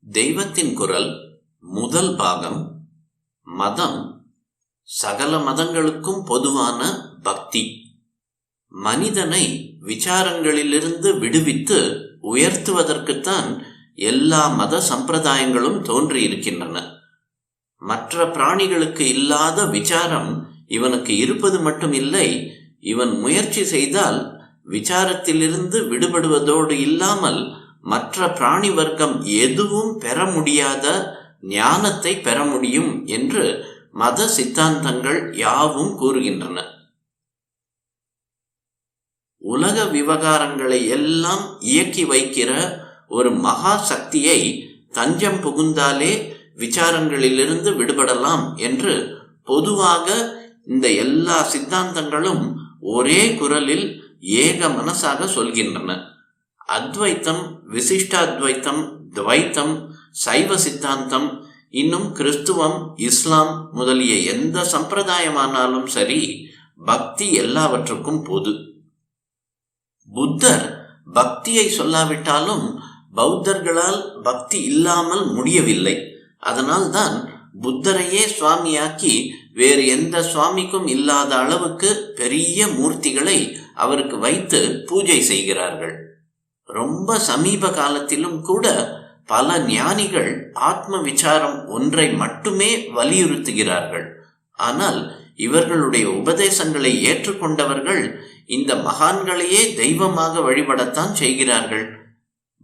தெய்வத்தின் குரல் முதல் பாகம். மதம். சகல மதங்களுக்கும் பொதுவான பக்தி. மனிதனை விசாரங்களிலிருந்து விடுவித்து உயர்த்துவதற்குத்தான் எல்லா மத சம்பிரதாயங்களும் தோன்றியிருக்கின்றன. மற்ற பிராணிகளுக்கு இல்லாத விசாரம் இவனுக்கு இருப்பது மட்டும் இல்லை, இவன் முயற்சி செய்தால் விசாரத்திலிருந்து விடுபடுவதோடு இல்லாமல் மற்ற பிராணி வர்க்கம் எதுவும் பெற முடியாத ஞானத்தை பெற முடியும் என்று மத சித்தாந்தங்கள் யாவும் கூறுகின்றன. உலக விவகாரங்களை எல்லாம் இயக்கி வைக்கிற ஒரு மகா சக்தியை தஞ்சம் புகுந்தாலே விசாரங்களிலிருந்து விடுபடலாம் என்று பொதுவாக இந்த எல்லா சித்தாந்தங்களும் ஒரே குரலில் ஏக மனசாக சொல்கின்றன. அத்வைத்தம், விசிஷ்டாத்வைத்தம், துவைத்தம், சைவ சித்தாந்தம், இன்னும் கிறிஸ்துவம், இஸ்லாம் முதலிய எந்த சம்பிரதாயமானாலும் சரி, பக்தி எல்லாவற்றுக்கும் பொது. புத்தர் பக்தியை சொல்லாவிட்டாலும் பௌத்தர்களால் பக்தி இல்லாமல் முடியவில்லை. அதனால்தான் புத்தரையே சுவாமியாக்கி வேறு எந்த சுவாமிக்கும் இல்லாத அளவுக்கு பெரிய மூர்த்திகளை அவருக்கு வைத்து பூஜை செய்கிறார்கள். ரொம்ப சமீப காலத்திலும் கூட பல ஞானிகள் ஆத்ம விசாரம் ஒன்றை மட்டுமே வலியுறுத்துகிறார்கள். ஆனால் இவர்களுடைய உபதேசங்களை ஏற்றுக்கொண்டவர்கள் இந்த மகான்களையே தெய்வமாக வழிபடத்தான் செய்கிறார்கள்.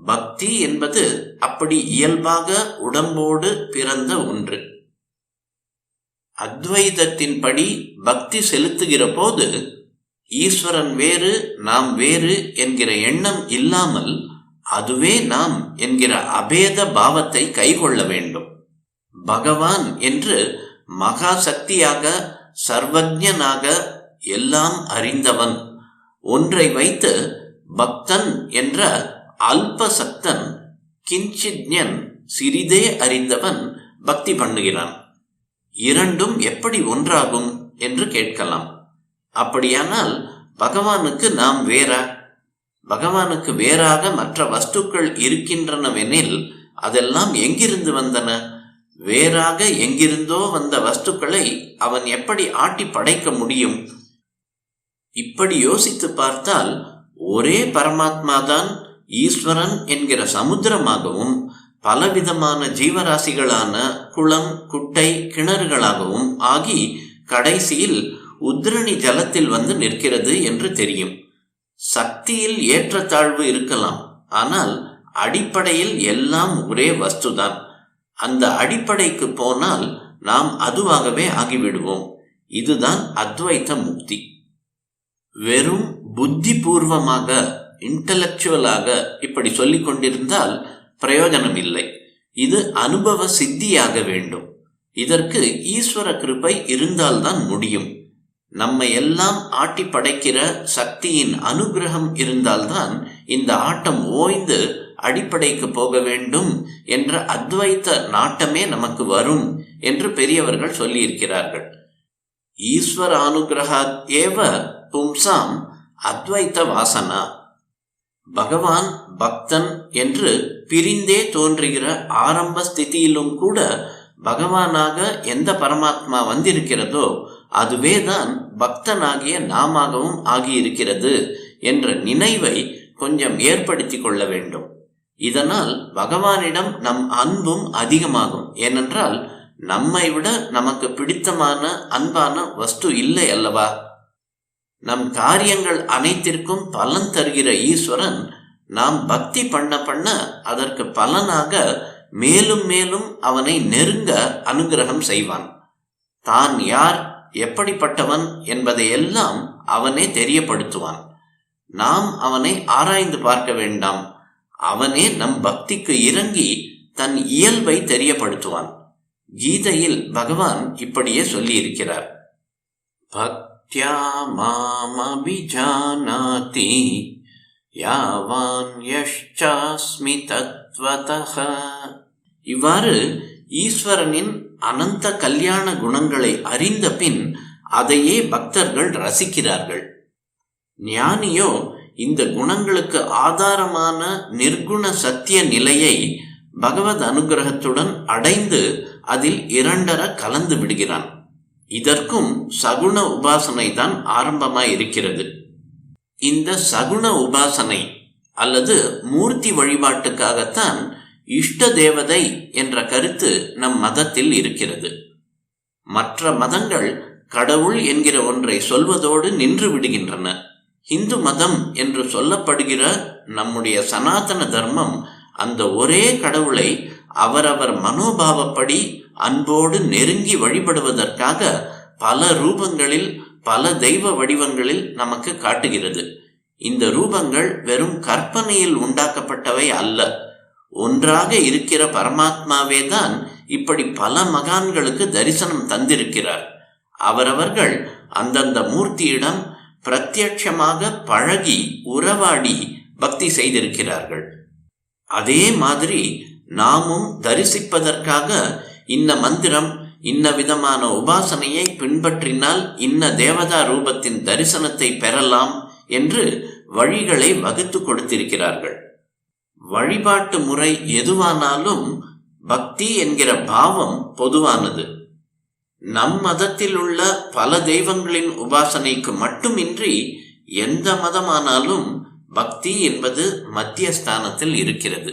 பக்தி என்பது அப்படி இயல்பாக உடம்போடு பிறந்த ஒன்று. அத்வைதத்தின்படி பக்தி செலுத்துகிற போது ஈஸ்வரன் வேறு, நாம் வேறு என்கிற எண்ணம் இல்லாமல் அதுவே நாம் என்கிற அபேத பாவத்தை கைக்கொள்ள வேண்டும். பகவான் என்று மகா சக்தியாக, சர்வஜனாக, எல்லாம் அறிந்தவன் ஒன்றை வைத்து பக்தன் என்ற அல்ப சக்தன், கிஞ்சித்ஞன், சிறிதே அறிந்தவன் பக்தி பண்ணுகிறான். இரண்டும் எப்படி ஒன்றாகும் என்று கேட்கலாம். அப்படியானால் பகவானுக்கு நாம் வேறா? பகவானுக்கு வேறாக மற்ற வஸ்துக்கள் இருக்கின்றனவெனில் அதெல்லாம் எங்கிருந்து வந்தன? வேறாக எங்கிருந்தோ வந்த வஸ்துக்களை அவன் எப்படி ஆட்டி படைக்க முடியும்? இப்படி யோசித்து பார்த்தால் ஒரே பரமாத்மாதான் ஈஸ்வரன் என்கிற சமுத்திரமாகவும் பலவிதமான ஜீவராசிகளான குளம், குட்டை, கிணறுகளாகவும் ஆகி கடைசியில் உத்ரணி ஜலத்தில் வந்து நிற்கிறது என்று தெரியும். சக்தியில் ஏற்றத்தாழ்வு இருக்கலாம், ஆனால் அடிப்படையில் எல்லாம் ஒரே வஸ்துதான். அந்த அடிப்படைக்கு போனால் நாம் அதுவாகவே ஆகிவிடுவோம். இதுதான் அத்வைத்த முக்தி. வெறும் புத்தி பூர்வமாக, இன்டலெக்சுவலாக இப்படி சொல்லிக் கொண்டிருந்தால் பிரயோஜனம் இல்லை. இது அனுபவ சித்தியாக வேண்டும். இதற்கு ஈஸ்வர கிருபை இருந்தால்தான் முடியும். நம்மை எல்லாம் ஆட்டி படைக்கிற சக்தியின் அனுகிரகம் இருந்தால்தான் இந்த ஆட்டம் ஓய்ந்து அடிப்படைக்கு போக வேண்டும் என்ற அத்வைத்த நாட்டமே நமக்கு வரும் என்று பெரியவர்கள் சொல்லியிருக்கிறார்கள். ஈஸ்வர அனுகிரகாத் ஏவ பும்சாம் அத்வைத்த வாசனா. பகவான், பக்தன் என்று பிரிந்தே தோன்றுகிற ஆரம்ப ஸ்திதியிலும் கூட பகவானாக எந்த பரமாத்மா வந்திருக்கிறதோ அதுவேதான் பக்தனாகிய நாமாகவும் ஆகியிருக்கிறது என்ற நினைவை கொஞ்சம் ஏற்படுத்தி கொள்ள வேண்டும். இதனால் பகவானிடம் நம் அன்பும் அதிகமாகும். ஏனென்றால் நம்மை விட நமக்கு பிடித்தமான அன்பான வஸ்து இல்லை அல்லவா? நம் காரியங்கள் அனைத்திற்கும் பலன் தருகிற ஈஸ்வரன் நாம் பக்தி பண்ண பண்ண அதற்கு பலனாக மேலும் மேலும் அவனை நெருங்க அனுகிரகம் செய்வான். தான் யார், எப்படிப்பட்டவன் என்பதையெல்லாம் அவனே தெரியப்படுத்துவான். நாம் அவனை ஆராய்ந்து பார்க்க வேண்டாம். அவனே நம் பக்திக்கு இறங்கி தன் இயல்பை தெரியப்படுத்துவான். கீதையில் பகவான் இப்படியே சொல்லியிருக்கிறார். பக்த்யா மாம் அபிஜானாதி யாவான் யஷ்சாஸ்மி தத்வதஹ. இவ்வாறு ஈஸ்வரனின் அனந்த கல்யாண குணங்களை அறிந்த பின் அதையே பக்தர்கள் ரசிக்கிறார்கள். ஞானியோ இந்த குணங்களுக்கு ஆதாரமான நிர்குண சத்திய நிலையை பகவத் அனுகிரகத்துடன் அடைந்து அதில் இரண்டர கலந்து விடுகிறான். இதற்கும் சகுண உபாசனை தான் ஆரம்பமாய் இருக்கிறது. இந்த சகுண உபாசனை அல்லது மூர்த்தி வழிபாட்டுக்காகத்தான் இஷ்ட தேவதை என்ற கருத்து நம் மதத்தில் இருக்கிறது. மற்ற மதங்கள் கடவுள் என்கிற ஒன்றை சொல்வதோடு நின்று விடுகின்றன. இந்து மதம் என்று சொல்லப்படுகிற நம்முடைய சனாதன தர்மம் அந்த ஒரே கடவுளை அவரவர் மனோபாவப்படி அன்போடு நெருங்கி வழிபடுவதற்காக பல ரூபங்களில் பல தெய்வ வடிவங்களில் நமக்கு காட்டுகிறது. இந்த ரூபங்கள் வெறும் கற்பனையில் உண்டாக்கப்பட்டவை அல்ல. ஒன்றாக இருக்கிற பரமாத்மாவே தான் இப்படி பல மகான்களுக்கு தரிசனம் தந்திருக்கிறார். அவரவர்கள் அந்தந்த மூர்த்தியிடம் பிரத்யட்சமாக பழகி உறவாடி பக்தி செய்திருக்கிறார்கள். அதே மாதிரி நாமும் தரிசிப்பதற்காக இன்ன மந்திரம் இன்ன விதமான உபாசனையை பின்பற்றினால் இன்ன தேவதா ரூபத்தின் தரிசனத்தை பெறலாம் என்று வழிகளை வகுத்து கொடுத்திருக்கிறார்கள். வழிபாட்டு முறை எதுவானாலும் பக்தி என்கிற பாவம் பொதுவானது. நம் மதத்தில் உள்ள பல தெய்வங்களின் உபாசனைக்கு மட்டுமின்றி எந்த மதமானாலும் பக்தி என்பது மத்திய ஸ்தானத்தில் இருக்கிறது.